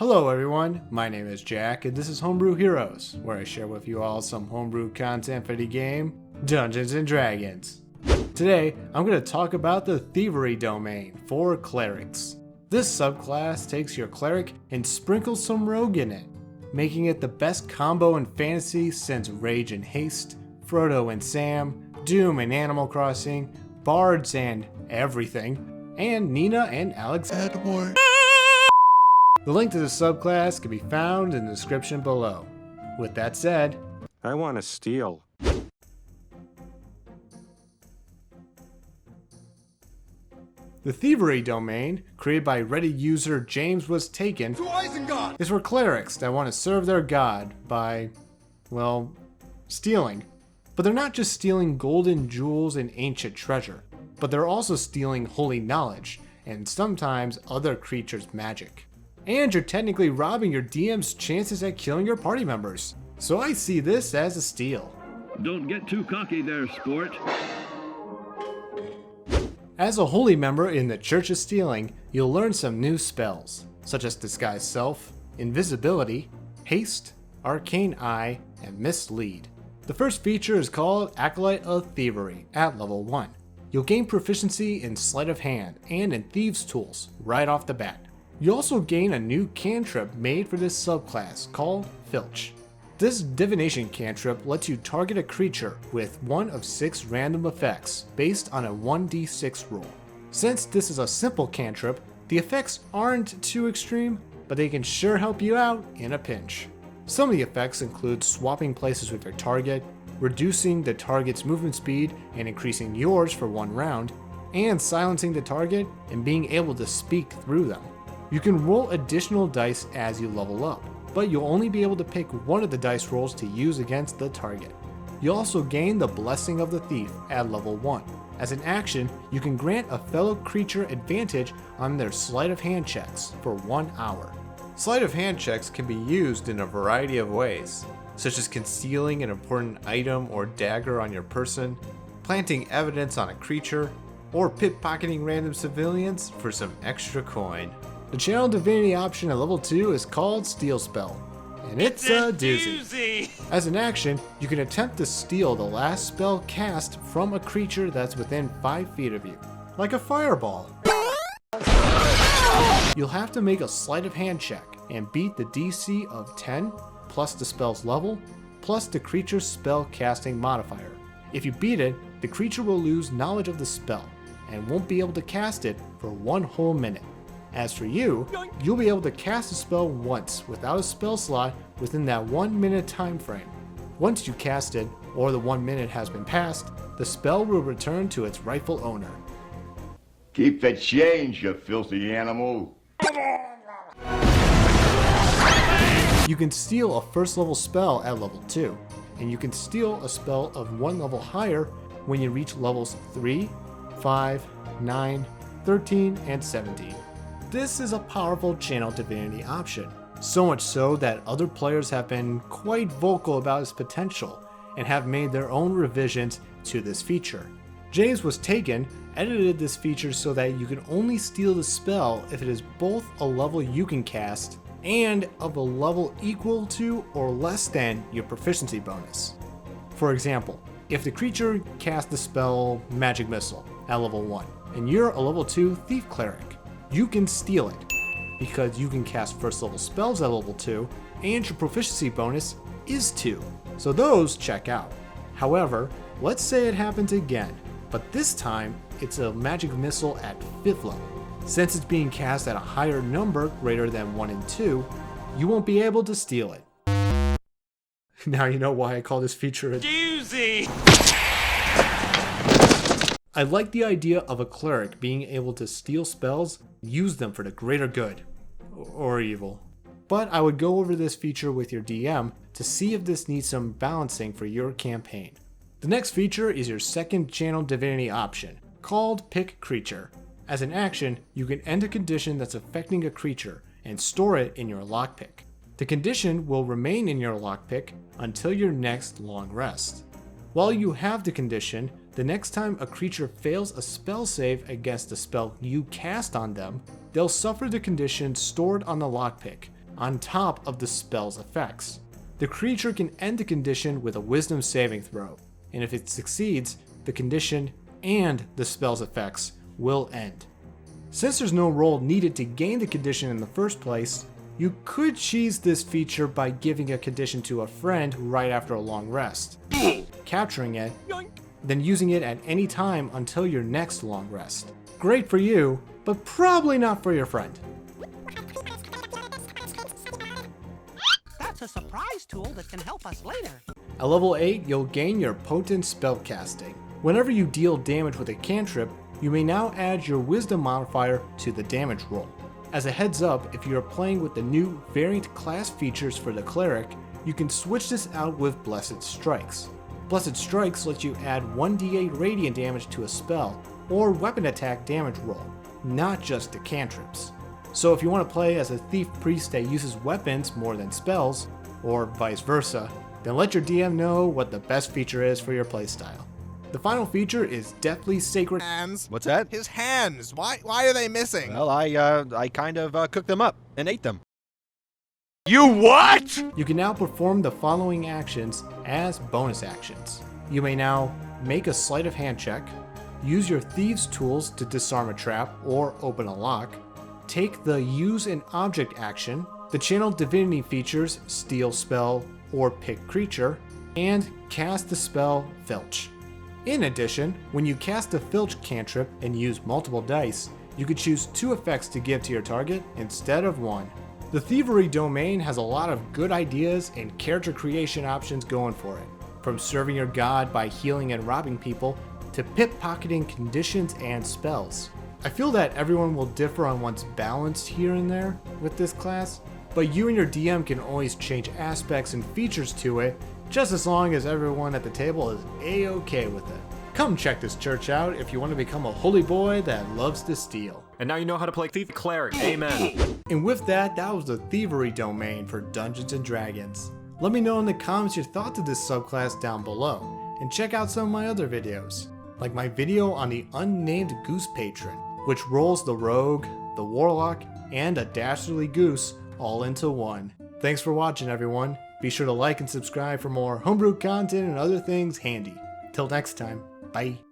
Hello everyone, my name is Jack and this is Homebrew Heroes, where I share with you all some homebrew content for the game, Dungeons & Dragons. Today, I'm going to talk about the Thievery Domain for Clerics. This subclass takes your Cleric and sprinkles some Rogue in it, making it the best combo in fantasy since Rage and Haste, Frodo and Sam, Doom and Animal Crossing, Bards and everything, and Nina and Alex Edward. The link to the subclass can be found in the description below. With that said, I want to steal. The Thievery Domain, created by Reddit user jameswastaken, is for clerics that want to serve their god by, well, stealing. But they're not just stealing golden jewels and ancient treasure, but they're also stealing holy knowledge, and sometimes other creatures' magic. And you're technically robbing your DM's chances at killing your party members. So I see this as a steal. Don't get too cocky there, sport. As a holy member in the Church of Stealing, you'll learn some new spells, such as Disguise Self, Invisibility, Haste, Arcane Eye, and Mislead. The first feature is called Acolyte of Thievery at level 1. You'll gain proficiency in Sleight of Hand and in Thieves' Tools right off the bat. You also gain a new cantrip made for this subclass called Filch. This divination cantrip lets you target a creature with one of 6 random effects based on a 1d6 roll. Since this is a simple cantrip, the effects aren't too extreme, but they can sure help you out in a pinch. Some of the effects include swapping places with your target, reducing the target's movement speed and increasing yours for 1 round, and silencing the target and being able to speak through them. You can roll additional dice as you level up, but you'll only be able to pick one of the dice rolls to use against the target. You also gain the Blessing of the Thief at level 1. As an action, you can grant a fellow creature advantage on their Sleight of Hand checks for 1 hour. Sleight of Hand checks can be used in a variety of ways, such as concealing an important item or dagger on your person, planting evidence on a creature, or pickpocketing random civilians for some extra coin. The Channel Divinity option at level 2 is called Steal Spell, and it's a doozy. As an action, you can attempt to steal the last spell cast from a creature that's within 5 feet of you, like a fireball. You'll have to make a Sleight of Hand check and beat the DC of 10 plus the spell's level plus the creature's spell casting modifier. If you beat it, the creature will lose knowledge of the spell and won't be able to cast it for 1 whole minute. As for you, you'll be able to cast a spell once without a spell slot within that 1 minute time frame. Once you cast it, or the 1 minute has been passed, the spell will return to its rightful owner. Keep the change, you filthy animal. You can steal a first level spell at level 2, and you can steal a spell of 1 level higher when you reach levels 3, 5, 9, 13, and 17. This is a powerful Channel Divinity option, so much so that other players have been quite vocal about its potential and have made their own revisions to this feature. jameswastaken edited this feature so that you can only steal the spell if it is both a level you can cast and of a level equal to or less than your proficiency bonus. For example, if the creature casts the spell Magic Missile at level 1 and you're a level 2 Thief Cleric, you can steal it, because you can cast first level spells at level 2, and your proficiency bonus is 2, so those check out. However, let's say it happens again, but this time it's a Magic Missile at 5th level. Since it's being cast at a higher number greater than 1 and 2, you won't be able to steal it. Now you know why I call this feature a doozy! I like the idea of a cleric being able to steal spells and use them for the greater good, or evil. But I would go over this feature with your DM to see if this needs some balancing for your campaign. The next feature is your second Channel Divinity option, called Pick Creature. As an action, you can end a condition that's affecting a creature and store it in your lockpick. The condition will remain in your lockpick until your next long rest. While you have the condition, the next time a creature fails a spell save against the spell you cast on them, they'll suffer the condition stored on the lockpick, on top of the spell's effects. The creature can end the condition with a wisdom saving throw, and if it succeeds, the condition and the spell's effects will end. Since there's no roll needed to gain the condition in the first place, you could cheese this feature by giving a condition to a friend right after a long rest, capturing it, then using it at any time until your next long rest. Great for you, but probably not for your friend. That's a surprise tool that can help us later. At level 8, you'll gain your potent spellcasting. Whenever you deal damage with a cantrip, you may now add your wisdom modifier to the damage roll. As a heads up, if you are playing with the new variant class features for the cleric, you can switch this out with Blessed Strikes. Blessed Strikes lets you add 1d8 radiant damage to a spell or weapon attack damage roll, not just to cantrips. So if you want to play as a thief priest that uses weapons more than spells, or vice versa, then let your DM know what the best feature is for your playstyle. The final feature is Deathly Sacred Hands. What's that? His hands. Why are they missing? Well, I kind of cooked them up and ate them. You what? You can now perform the following actions as bonus actions. You may now make a sleight of hand check, use your thieves tools to disarm a trap or open a lock, take the use an object action, the channel divinity features steal spell or pick creature, and cast the spell Filch. In addition, when you cast a Filch cantrip and use multiple dice, you could choose 2 effects to give to your target instead of 1. The Thievery Domain has a lot of good ideas and character creation options going for it, from serving your god by healing and robbing people, to pickpocketing conditions and spells. I feel that everyone will differ on what's balanced here and there with this class, but you and your DM can always change aspects and features to it, just as long as everyone at the table is a-okay with it. Come check this church out if you want to become a holy boy that loves to steal. And now you know how to play Thief Cleric. Amen. And with that, that was the Thievery Domain for Dungeons & Dragons. Let me know in the comments your thoughts of this subclass down below, and check out some of my other videos, like my video on the Unnamed Goose Patron, which rolls the rogue, the warlock, and a dastardly goose all into one. Thanks for watching, everyone. Be sure to like and subscribe for more homebrew content and other things handy. Till next time, bye.